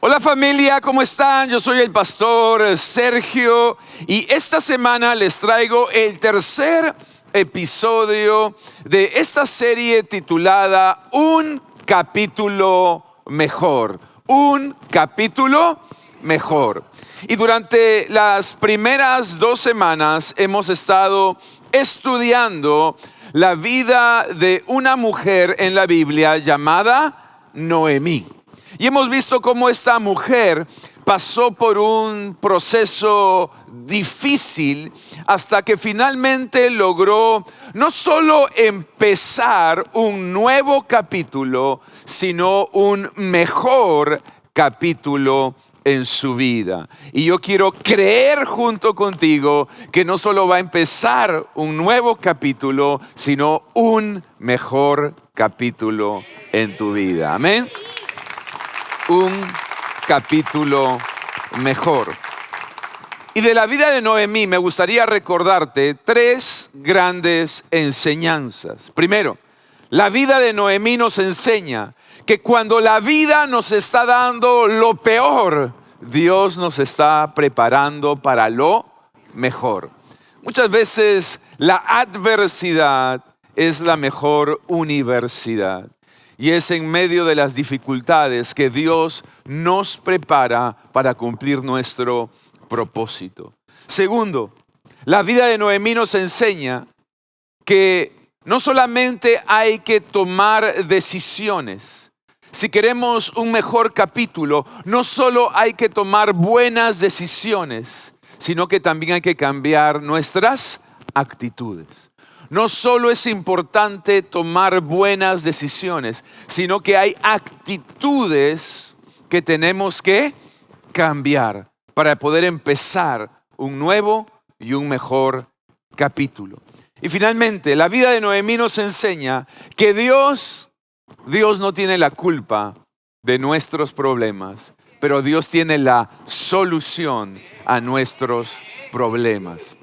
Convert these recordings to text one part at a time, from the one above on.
Hola familia, ¿cómo están? Yo soy el pastor Sergio y esta semana les traigo el tercer episodio de esta serie titulada Un capítulo mejor. Un capítulo mejor. Y durante las primeras 2 semanas hemos estado estudiando la vida de una mujer en la Biblia llamada Noemí. Y hemos visto cómo esta mujer pasó por un proceso difícil hasta que finalmente logró no solo empezar un nuevo capítulo, sino un mejor capítulo en su vida. Y yo quiero creer junto contigo que no solo va a empezar un nuevo capítulo, sino un mejor capítulo en tu vida. Amén. Un capítulo mejor. Y de la vida de Noemí me gustaría recordarte 3 grandes enseñanzas. Primero, la vida de Noemí nos enseña que cuando la vida nos está dando lo peor, Dios nos está preparando para lo mejor. Muchas veces la adversidad es la mejor universidad. Y es en medio de las dificultades que Dios nos prepara para cumplir nuestro propósito. Segundo, la vida de Noemí nos enseña que no solamente hay que tomar decisiones. Si queremos un mejor capítulo, no solo hay que tomar buenas decisiones, sino que también hay que cambiar nuestras actitudes. No solo es importante tomar buenas decisiones, sino que hay actitudes que tenemos que cambiar para poder empezar un nuevo y un mejor capítulo. Y finalmente, la vida de Noemí nos enseña que Dios no tiene la culpa de nuestros problemas, pero Dios tiene la solución a nuestros problemas.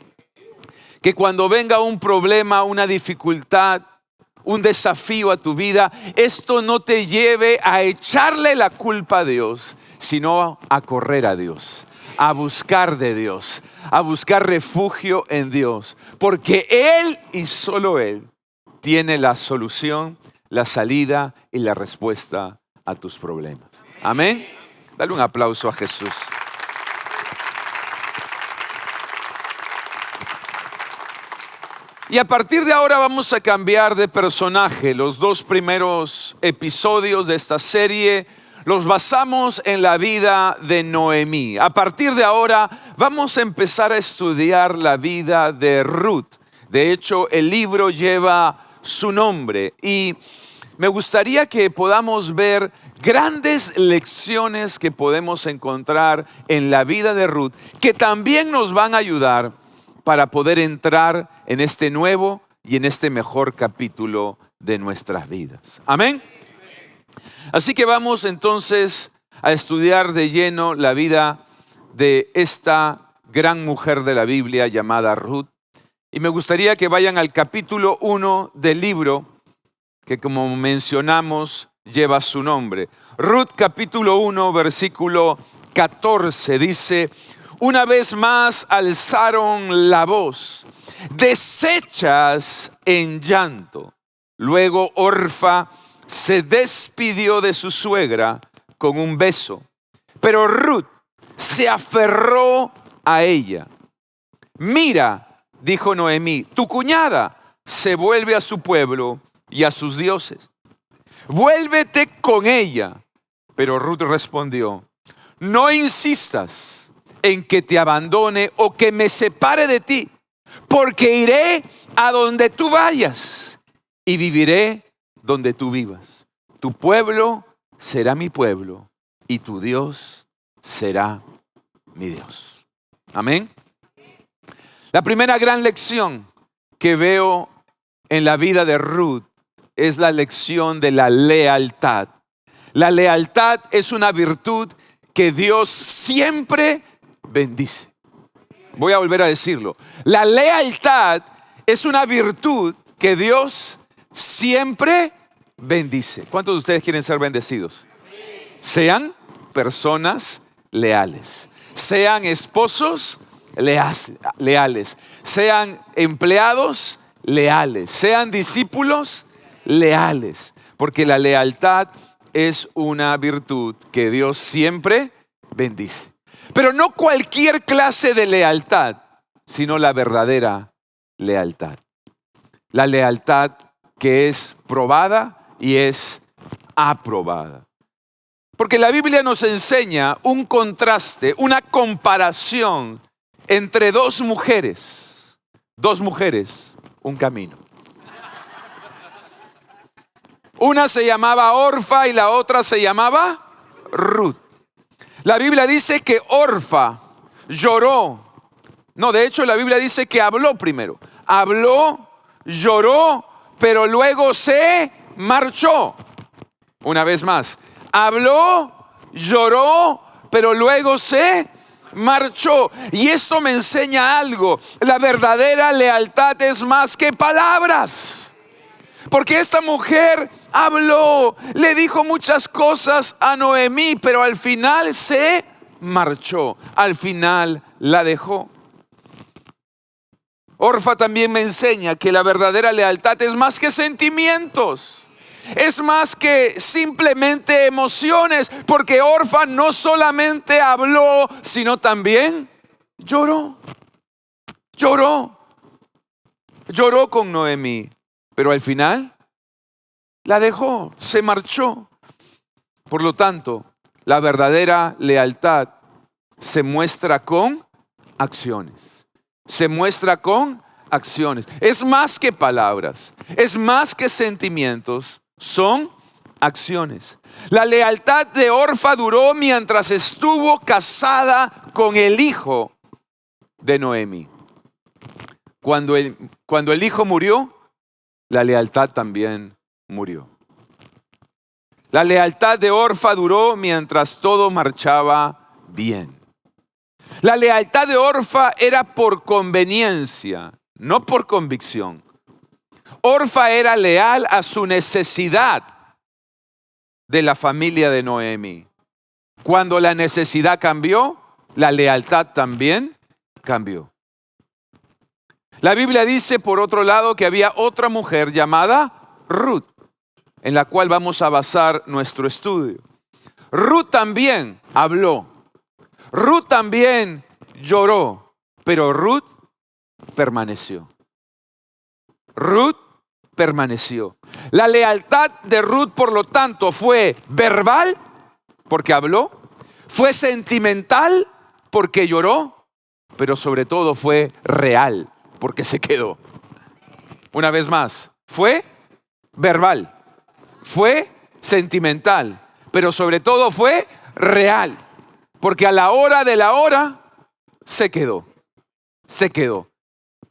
Que cuando venga un problema, una dificultad, un desafío a tu vida, esto no te lleve a echarle la culpa a Dios, sino a correr a Dios, a buscar de Dios, a buscar refugio en Dios. Porque Él y solo Él tiene la solución, la salida y la respuesta a tus problemas. Amén. Dale un aplauso a Jesús. Y a partir de ahora vamos a cambiar de personaje. Los 2 primeros episodios de esta serie los basamos en la vida de Noemí. A partir de ahora vamos a empezar a estudiar la vida de Ruth. De hecho, el libro lleva su nombre y me gustaría que podamos ver grandes lecciones que podemos encontrar en la vida de Ruth, que también nos van a ayudar para poder entrar en este nuevo y en este mejor capítulo de nuestras vidas. Amén. Así que vamos entonces a estudiar de lleno la vida de esta gran mujer de la Biblia llamada Ruth. Y me gustaría que vayan al capítulo 1 del libro, que como mencionamos lleva su nombre. Ruth capítulo 1 versículo 14 dice: una vez más alzaron la voz, deshechas en llanto. Luego Orfa se despidió de su suegra con un beso, pero Ruth se aferró a ella. Mira, dijo Noemí, tu cuñada se vuelve a su pueblo y a sus dioses. Vuélvete con ella. Pero Ruth respondió: no insistas en que te abandone o que me separe de ti, porque iré a donde tú vayas y viviré donde tú vivas. Tu pueblo será mi pueblo y tu Dios será mi Dios. Amén. La primera gran lección que veo en la vida de Ruth es la lección de la lealtad. La lealtad es una virtud que Dios siempre bendice. Voy a volver a decirlo. La lealtad es una virtud que Dios siempre bendice. ¿Cuántos de ustedes quieren ser bendecidos? Sean personas leales. Sean esposos leales. Sean empleados leales. Sean discípulos leales. Porque la lealtad es una virtud que Dios siempre bendice. Pero no cualquier clase de lealtad, sino la verdadera lealtad. La lealtad que es probada y es aprobada. Porque la Biblia nos enseña un contraste, una comparación entre dos mujeres. Dos mujeres, un camino. Una se llamaba Orfa y la otra se llamaba Ruth. La Biblia dice que Orfa lloró. No, de hecho la Biblia dice que habló primero. Habló, lloró, pero luego se marchó. Una vez más. Habló, lloró, pero luego se marchó. Y esto me enseña algo. La verdadera lealtad es más que palabras. Porque esta mujer habló, le dijo muchas cosas a Noemí, pero al final se marchó. Al final la dejó. Orfa también me enseña que la verdadera lealtad es más que sentimientos. Es más que simplemente emociones. Porque Orfa no solamente habló, sino también lloró. Lloró con Noemí. Pero al final la dejó, se marchó. Por lo tanto, la verdadera lealtad se muestra con acciones. Se muestra con acciones. Es más que palabras, es más que sentimientos, son acciones. La lealtad de Orfa duró mientras estuvo casada con el hijo de Noemí. Cuando el hijo murió, la lealtad también murió. La lealtad de Orfa duró mientras todo marchaba bien. La lealtad de Orfa era por conveniencia, no por convicción. Orfa era leal a su necesidad de la familia de Noemí. Cuando la necesidad cambió, la lealtad también cambió. La Biblia dice, por otro lado, que había otra mujer llamada Ruth, en la cual vamos a basar nuestro estudio. Ruth también habló. Ruth también lloró, pero Ruth permaneció. Ruth permaneció. La lealtad de Ruth, por lo tanto, fue verbal, porque habló, fue sentimental, porque lloró, pero sobre todo fue real, porque se quedó. Una vez más, fue verbal, fue sentimental, pero sobre todo fue real, porque a la hora de la hora se quedó. Se quedó.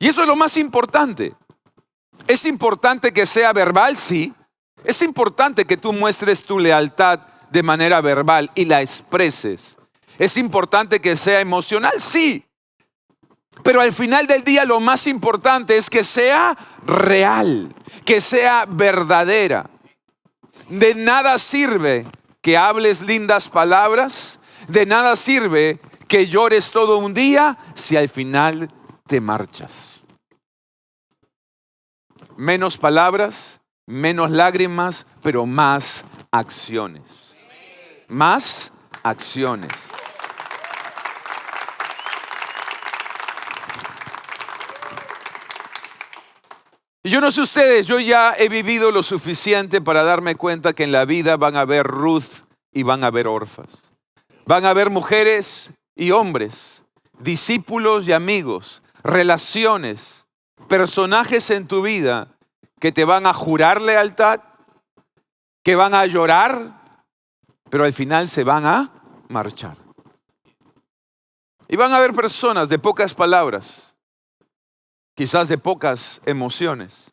Y eso es lo más importante. Es importante que sea verbal, sí. Es importante que tú muestres tu lealtad de manera verbal y la expreses. Es importante que sea emocional, sí. Pero al final del día lo más importante es que sea real, que sea verdadera. De nada sirve que hables lindas palabras, de nada sirve que llores todo un día si al final te marchas. Menos palabras, menos lágrimas, pero más acciones. Más acciones. Y yo no sé ustedes, yo ya he vivido lo suficiente para darme cuenta que en la vida van a haber Ruth y van a haber Orfas. Van a haber mujeres y hombres, discípulos y amigos, relaciones, personajes en tu vida que te van a jurar lealtad, que van a llorar, pero al final se van a marchar. Y van a haber personas de pocas palabras, quizás de pocas emociones,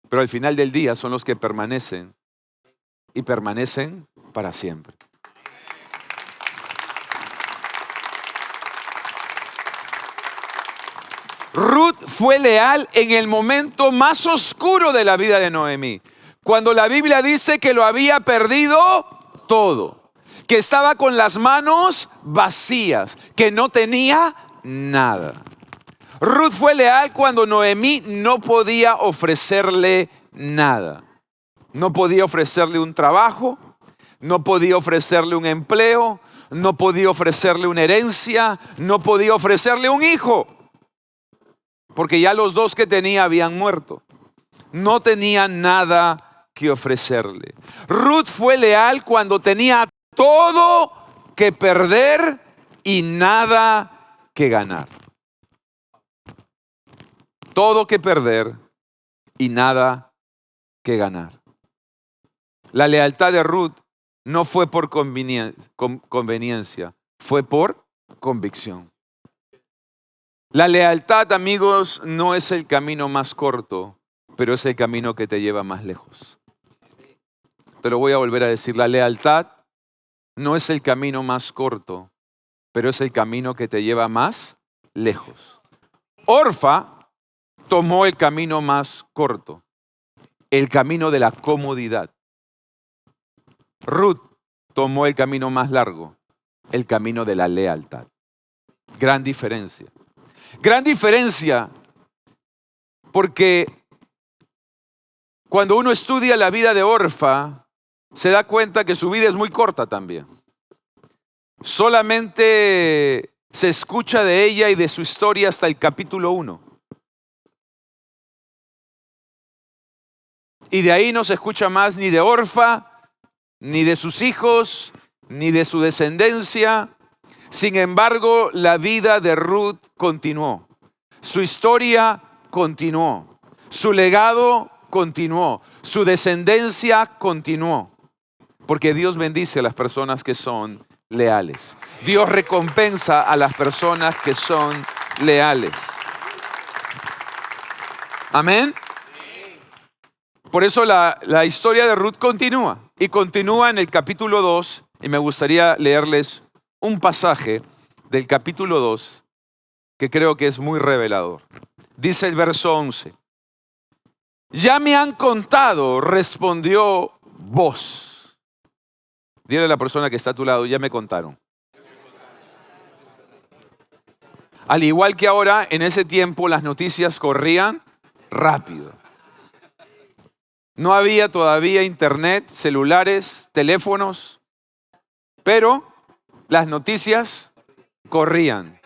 pero al final del día son los que permanecen y permanecen para siempre. Ruth fue leal en el momento más oscuro de la vida de Noemí, cuando la Biblia dice que lo había perdido todo. que estaba con las manos vacías, que no tenía nada. Ruth fue leal cuando Noemí no podía ofrecerle nada. No podía ofrecerle un trabajo, no podía ofrecerle un empleo, no podía ofrecerle una herencia, no podía ofrecerle un hijo, porque ya los dos que tenía habían muerto. No tenía nada que ofrecerle. Ruth fue leal cuando tenía todo que perder y nada que ganar. Todo que perder y nada que ganar. La lealtad de Ruth no fue por conveniencia, fue por convicción. La lealtad, amigos, no es el camino más corto, pero es el camino que te lleva más lejos. Te lo voy a volver a decir. La lealtad no es el camino más corto, pero es el camino que te lleva más lejos. Orfa tomó el camino más corto, el camino de la comodidad. Ruth tomó el camino más largo, el camino de la lealtad. Gran diferencia. Gran diferencia, porque cuando uno estudia la vida de Orfa, se da cuenta que su vida es muy corta también. Solamente se escucha de ella y de su historia hasta el capítulo 1. Y de ahí no se escucha más ni de Orfa, ni de sus hijos, ni de su descendencia. Sin embargo, la vida de Ruth continuó. Su historia continuó. Su legado continuó. Su descendencia continuó. Porque Dios bendice a las personas que son leales. Dios recompensa a las personas que son leales. Amén. Por eso la historia de Ruth continúa. Y continúa en el capítulo 2. Y me gustaría leerles un pasaje del capítulo 2 que creo que es muy revelador. Dice el verso 11. Ya me han contado, respondió Booz. Dile a la persona que está a tu lado, ya me contaron. Al igual que ahora, en ese tiempo las noticias corrían rápido. No había todavía internet, celulares, teléfonos, pero las noticias corrían.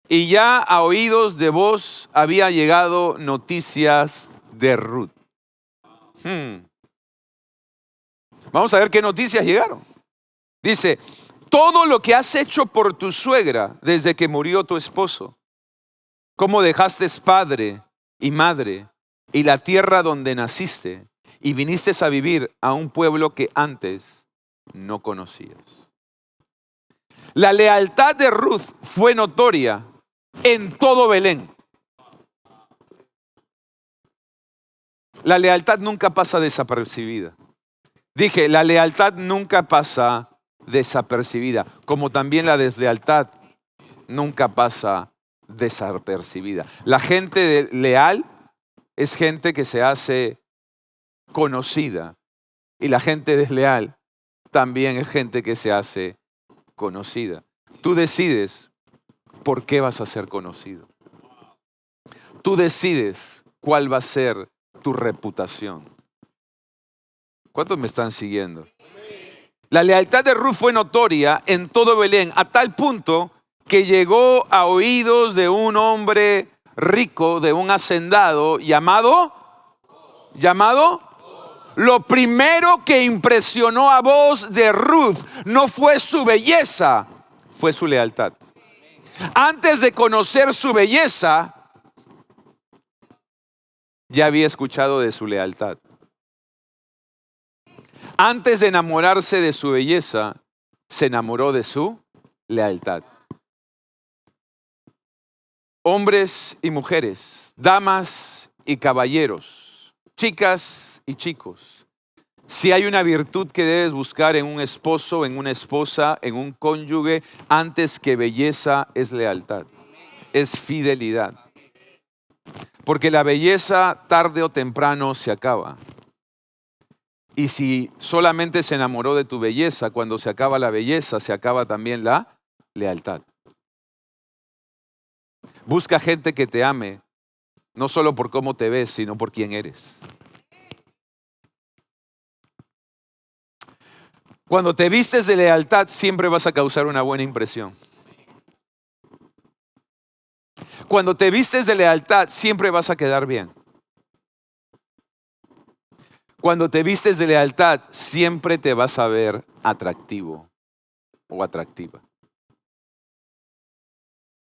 Y ya a oídos de Booz había llegado noticias de Ruth. Vamos a ver qué noticias llegaron. Dice, todo lo que has hecho por tu suegra desde que murió tu esposo, cómo dejaste padre y madre y la tierra donde naciste y viniste a vivir a un pueblo que antes no conocías. La lealtad de Ruth fue notoria en todo Belén. La lealtad nunca pasa desapercibida. Dije, la lealtad nunca pasa desapercibida, como también la deslealtad nunca pasa desapercibida. La gente leal es gente que se hace conocida y la gente desleal también es gente que se hace conocida. Tú decides por qué vas a ser conocido. Tú decides cuál va a ser tu reputación. ¿Cuántos me están siguiendo? La lealtad de Ruth fue notoria en todo Belén, a tal punto que llegó a oídos de un hombre rico, de un hacendado llamado. Lo primero que impresionó a Booz de Ruth no fue su belleza, fue su lealtad. Antes de conocer su belleza, ya había escuchado de su lealtad. Antes de enamorarse de su belleza, se enamoró de su lealtad. Hombres y mujeres, damas y caballeros, chicas y chicos, si hay una virtud que debes buscar en un esposo, en una esposa, en un cónyuge, antes que belleza, es lealtad, es fidelidad. Porque la belleza tarde o temprano se acaba. Y si solamente se enamoró de tu belleza, cuando se acaba la belleza, se acaba también la lealtad. Busca gente que te ame, no solo por cómo te ves, sino por quién eres. Cuando te vistes de lealtad, siempre vas a causar una buena impresión. Cuando te vistes de lealtad, siempre vas a quedar bien. Cuando te vistes de lealtad, siempre te vas a ver atractivo o atractiva.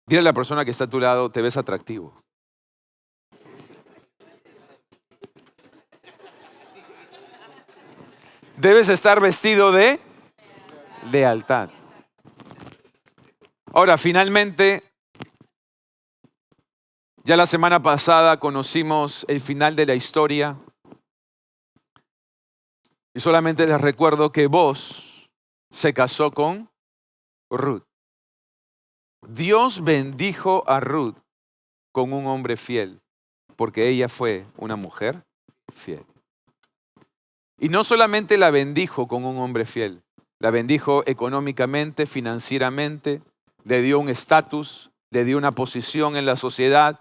Dile a la persona que está a tu lado, te ves atractivo. Debes estar vestido de lealtad. Ahora, finalmente, ya la semana pasada conocimos el final de la historia. Y solamente les recuerdo que Boaz se casó con Ruth. Dios bendijo a Ruth con un hombre fiel, porque ella fue una mujer fiel. Y no solamente la bendijo con un hombre fiel, la bendijo económicamente, financieramente, le dio un estatus, le dio una posición en la sociedad,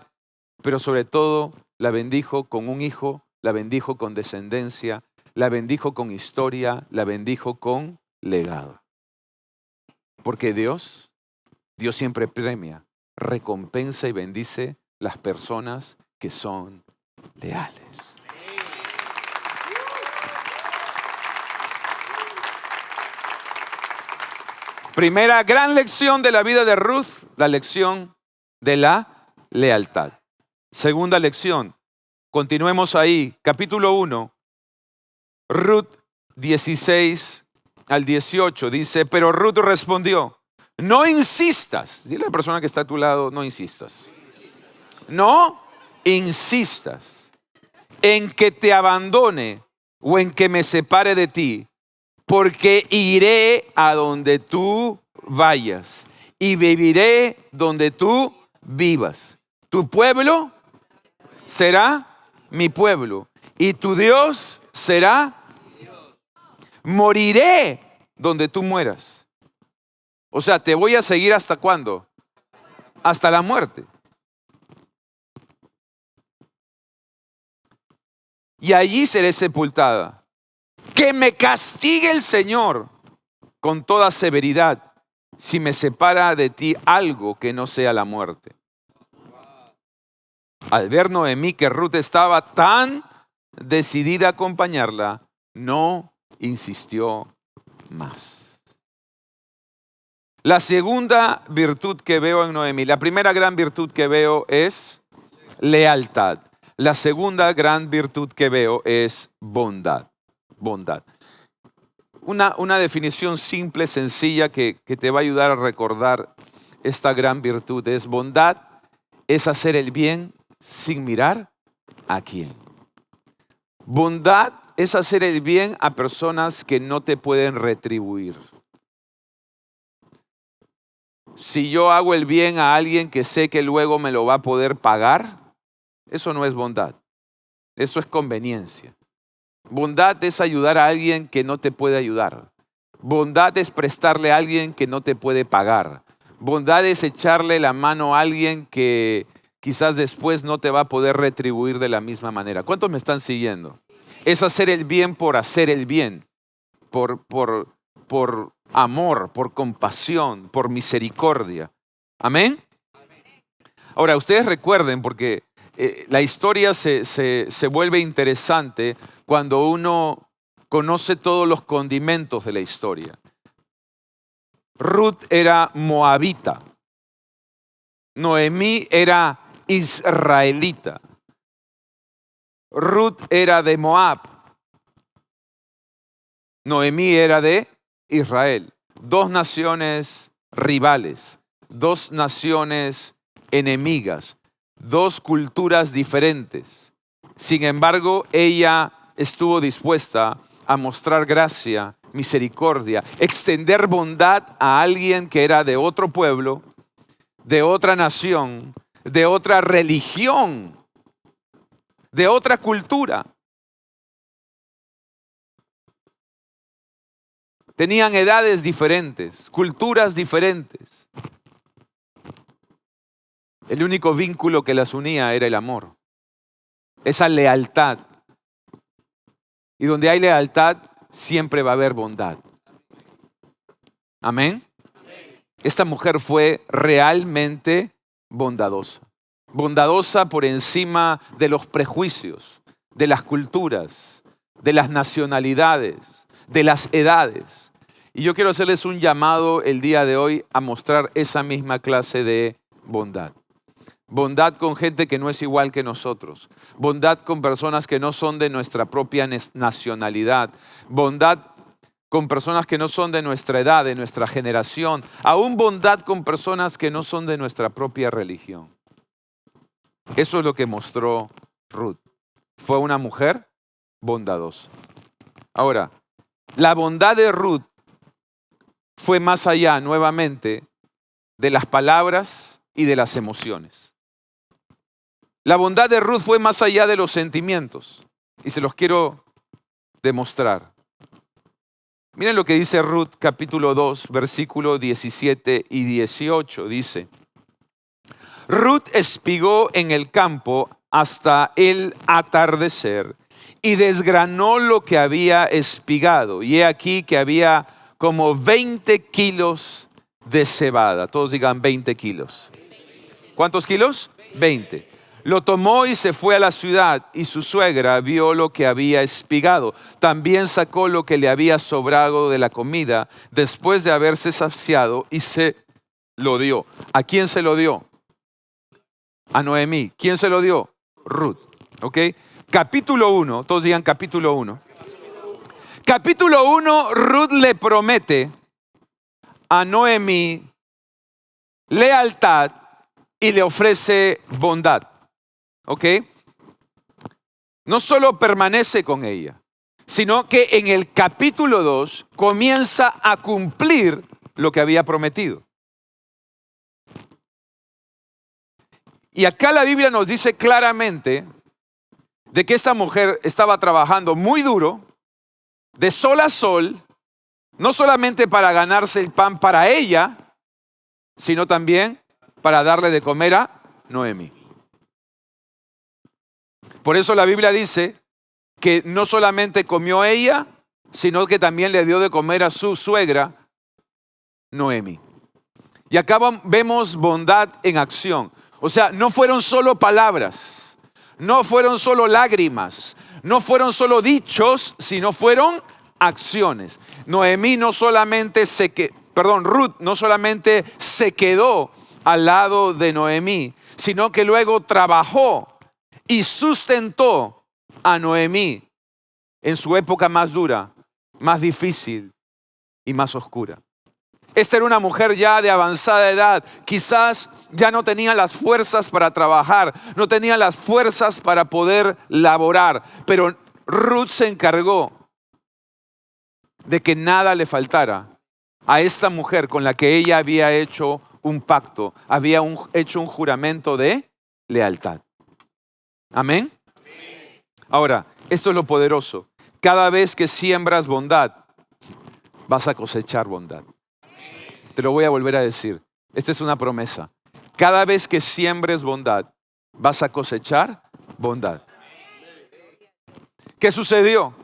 pero sobre todo la bendijo con un hijo, la bendijo con descendencia, la bendijo con historia, la bendijo con legado. Porque Dios siempre premia, recompensa y bendice las personas que son leales. Primera gran lección de la vida de Ruth, la lección de la lealtad. Segunda lección, continuemos ahí, capítulo 1, Ruth 16 al 18, dice, pero Ruth respondió, no insistas, dile a la persona que está a tu lado, no insistas. No insistas en que te abandone o en que me separe de ti, porque iré a donde tú vayas y viviré donde tú vivas. Tu pueblo será mi pueblo y tu Dios será. Moriré donde tú mueras. O sea, te voy a seguir ¿hasta cuándo? Hasta la muerte. Y allí seré sepultada. Que me castigue el Señor con toda severidad si me separa de ti algo que no sea la muerte. Al ver Noemí que Ruth estaba tan decidida a acompañarla, no insistió más. La segunda virtud que veo en Noemí, la primera gran virtud que veo es lealtad. La segunda gran virtud que veo es bondad. Bondad. Una definición simple, sencilla, que te va a ayudar a recordar esta gran virtud es bondad, es hacer el bien sin mirar a quién. Bondad es hacer el bien a personas que no te pueden retribuir. Si yo hago el bien a alguien que sé que luego me lo va a poder pagar, eso no es bondad. Eso es conveniencia. Bondad es ayudar a alguien que no te puede ayudar. Bondad es prestarle a alguien que no te puede pagar. Bondad es echarle la mano a alguien que quizás después no te va a poder retribuir de la misma manera. ¿Cuántos me están siguiendo? Es hacer el bien por hacer el bien, por amor, por compasión, por misericordia. ¿Amén? Ahora, ustedes recuerden, porque la historia se vuelve interesante cuando uno conoce todos los condimentos de la historia. Ruth era moabita. Noemí era israelita. Ruth era de Moab. Noemí era de Israel. Dos naciones rivales, dos naciones enemigas, dos culturas diferentes. Sin embargo, ella estuvo dispuesta a mostrar gracia, misericordia, extender bondad a alguien que era de otro pueblo, de otra nación, de otra religión, de otra cultura. Tenían edades diferentes, culturas diferentes. El único vínculo que las unía era el amor, esa lealtad. Y donde hay lealtad, siempre va a haber bondad. Amén. Esta mujer fue realmente bondadosa. Bondadosa por encima de los prejuicios, de las culturas, de las nacionalidades, de las edades. Y yo quiero hacerles un llamado el día de hoy a mostrar esa misma clase de bondad. Bondad con gente que no es igual que nosotros. Bondad con personas que no son de nuestra propia nacionalidad. Bondad con personas que no son de nuestra edad, de nuestra generación. Aún bondad con personas que no son de nuestra propia religión. Eso es lo que mostró Ruth. Fue una mujer bondadosa. Ahora, la bondad de Ruth fue más allá, nuevamente, de las palabras y de las emociones. La bondad de Ruth fue más allá de los sentimientos. Y se los quiero demostrar. Miren lo que dice Ruth capítulo 2, versículos 17 y 18. Dice: Ruth espigó en el campo hasta el atardecer y desgranó lo que había espigado. Y he aquí que había como 20 kilos de cebada. Todos digan 20 kilos. ¿Cuántos kilos? 20. Lo tomó y se fue a la ciudad, y su suegra vio lo que había espigado. También sacó lo que le había sobrado de la comida después de haberse saciado y se lo dio. ¿A quién se lo dio? A Noemí. ¿Quién se lo dio? Ruth. ¿Ok? Capítulo 1, todos digan capítulo 1. Capítulo 1, Ruth le promete a Noemí lealtad y le ofrece bondad. ¿Ok? No solo permanece con ella, sino que en el capítulo 2 comienza a cumplir lo que había prometido. Y acá la Biblia nos dice claramente de que esta mujer estaba trabajando muy duro, de sol a sol, no solamente para ganarse el pan para ella, sino también para darle de comer a Noemí. Por eso la Biblia dice que no solamente comió ella, sino que también le dio de comer a su suegra, Noemí. Y acá vemos bondad en acción. O sea, no fueron solo palabras, no fueron solo lágrimas, no fueron solo dichos, sino fueron acciones. Noemí no solamente Ruth no solamente se quedó al lado de Noemí, sino que luego trabajó y sustentó a Noemí en su época más dura, más difícil y más oscura. Esta era una mujer ya de avanzada edad, quizás ya no tenía las fuerzas para trabajar, no tenía las fuerzas para poder laborar, pero Ruth se encargó de que nada le faltara a esta mujer con la que ella había hecho un pacto, había hecho un juramento de lealtad. ¿Amén? Ahora, esto es lo poderoso. Cada vez que siembras bondad, vas a cosechar bondad. Te lo voy a volver a decir. Esta es una promesa. Cada vez que siembres bondad, vas a cosechar bondad. ¿Qué sucedió?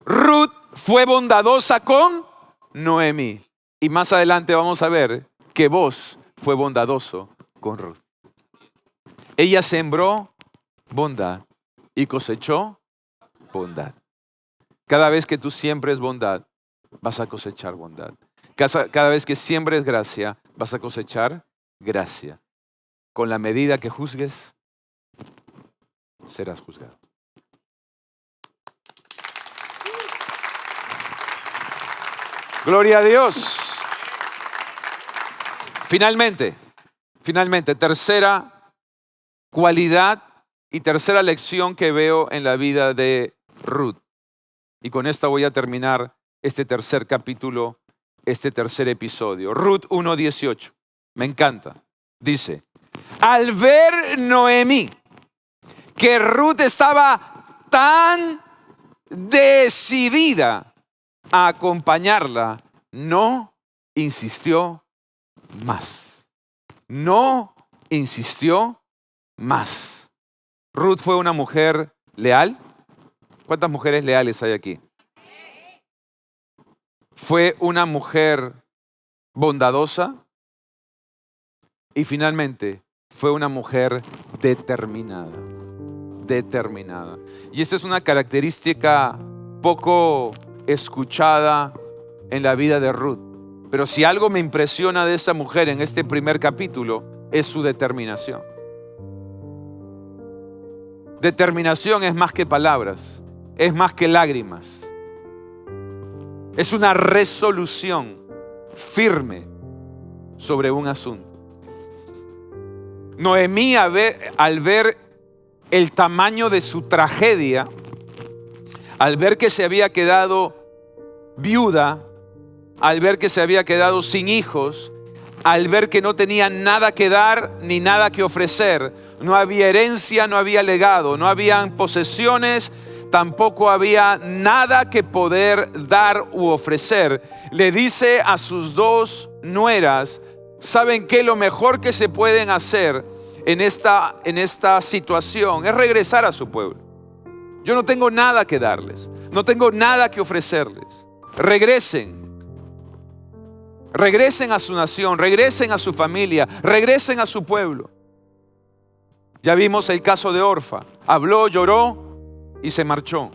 Ruth fue bondadosa con Noemí. Y más adelante vamos a ver que Boaz fue bondadoso con Ruth. Ella sembró bondad y cosechó bondad. Cada vez que tú siembres bondad, vas a cosechar bondad. Cada vez que siembres gracia, vas a cosechar gracia. Con la medida que juzgues, serás juzgado. Gloria a Dios. Finalmente, tercera cualidad y tercera lección que veo en la vida de Ruth. Y con esta voy a terminar este tercer capítulo, este tercer episodio. Ruth 1:18. Me encanta. Dice: al ver Noemí que Ruth estaba tan decidida a acompañarla, no insistió más. No insistió más. Ruth fue una mujer leal. ¿Cuántas mujeres leales hay aquí? Fue una mujer bondadosa y finalmente fue una mujer determinada. Determinada. Y esta es una característica poco escuchada en la vida de Ruth. Pero si algo me impresiona de esta mujer en este primer capítulo es su determinación. Determinación es más que palabras, es más que lágrimas. Es una resolución firme sobre un asunto. Noemí, al ver el tamaño de su tragedia, al ver que se había quedado viuda, al ver que se había quedado sin hijos, al ver que no tenía nada que dar ni nada que ofrecer, no había herencia, no había legado, no habían posesiones, tampoco había nada que poder dar u ofrecer, le dice a sus dos nueras: ¿saben qué? Lo mejor que se pueden hacer en esta situación es regresar a su pueblo. Yo no tengo nada que darles, no tengo nada que ofrecerles. Regresen a su nación, regresen a su familia, regresen a su pueblo. Ya vimos el caso de Orfa. Habló, lloró y se marchó.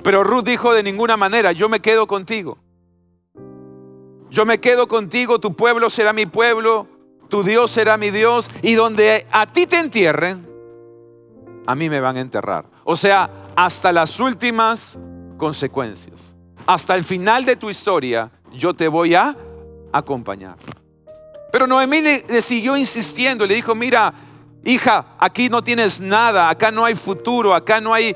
Pero Ruth dijo: de ninguna manera, yo me quedo contigo. Yo me quedo contigo, tu pueblo será mi pueblo, tu Dios será mi Dios, y donde a ti te entierren, a mí me van a enterrar. O sea, hasta las últimas consecuencias. Hasta el final de tu historia, yo te voy a acompañar. Pero Noemí le siguió insistiendo, le dijo: mira, hija, aquí no tienes nada, acá no hay futuro, acá no hay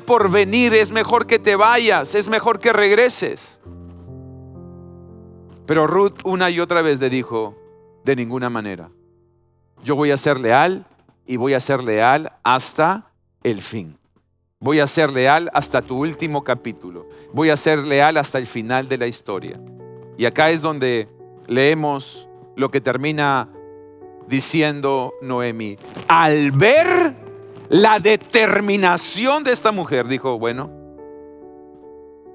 porvenir, es mejor que te vayas, es mejor que regreses. Pero Ruth una y otra vez le dijo: de ninguna manera. Yo voy a ser leal y voy a ser leal hasta el fin. Voy a ser leal hasta tu último capítulo. Voy a ser leal hasta el final de la historia. Y acá es donde leemos lo que termina diciendo Noemí. Al ver la determinación de esta mujer, dijo: bueno,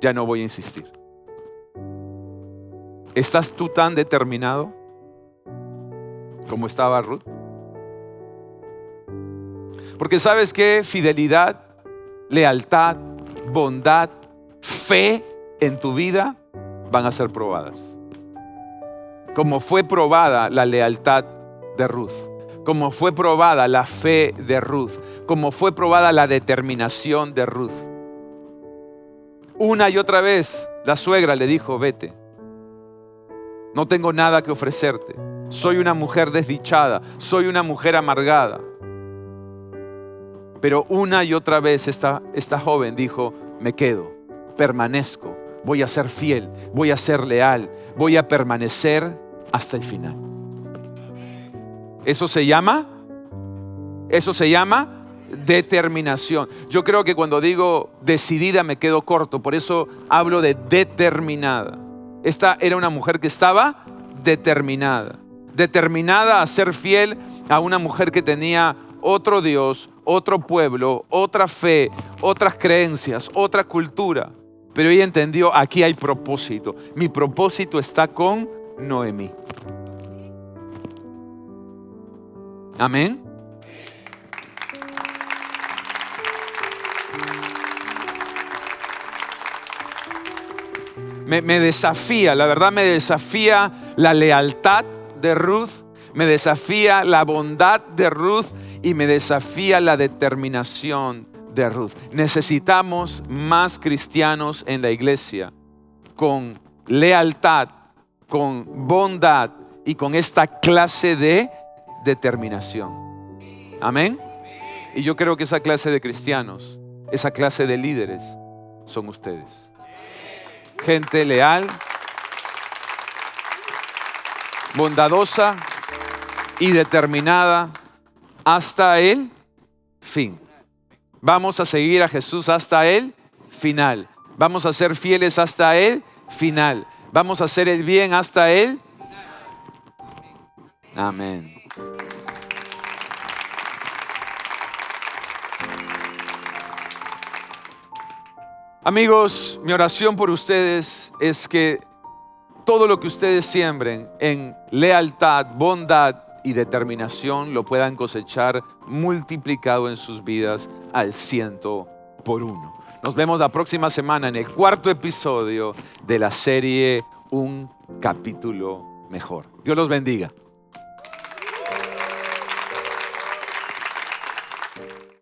ya no voy a insistir. ¿Estás tú tan determinado como estaba Ruth? Porque ¿sabes qué? Fidelidad, lealtad, bondad, fe en tu vida van a ser probadas. Como fue probada la lealtad de Ruth, como fue probada la fe de Ruth, como fue probada la determinación de Ruth. Una y otra vez la suegra le dijo: vete, no tengo nada que ofrecerte, soy una mujer desdichada, soy una mujer amargada. Pero una y otra vez esta joven dijo: me quedo, permanezco, voy a ser fiel, voy a ser leal, voy a permanecer hasta el final. Eso se llama determinación. Yo creo que cuando digo decidida me quedo corto, por eso hablo de determinada. Esta era una mujer que estaba determinada a ser fiel a una mujer que tenía otro Dios, otro pueblo, otra fe, otras creencias, otra cultura. Pero ella entendió: aquí hay propósito. Mi propósito está con Noemí. Amén. Me desafía, la verdad me desafía la lealtad de Ruth, me desafía la bondad de Ruth y me desafía la determinación de Ruth. Necesitamos más cristianos en la iglesia con lealtad, con bondad y con esta clase de determinación. Amén. Y yo creo que esa clase de cristianos, esa clase de líderes son ustedes. Gente leal, bondadosa y determinada hasta el fin. Vamos a seguir a Jesús hasta el final. Vamos a ser fieles hasta el final. Vamos a hacer el bien hasta el amén. Amigos, mi oración por ustedes es que todo lo que ustedes siembren en lealtad, bondad y determinación lo puedan cosechar multiplicado en sus vidas al 100%. Nos vemos la próxima semana en el 4.º episodio de la serie Un capítulo mejor. Dios los bendiga.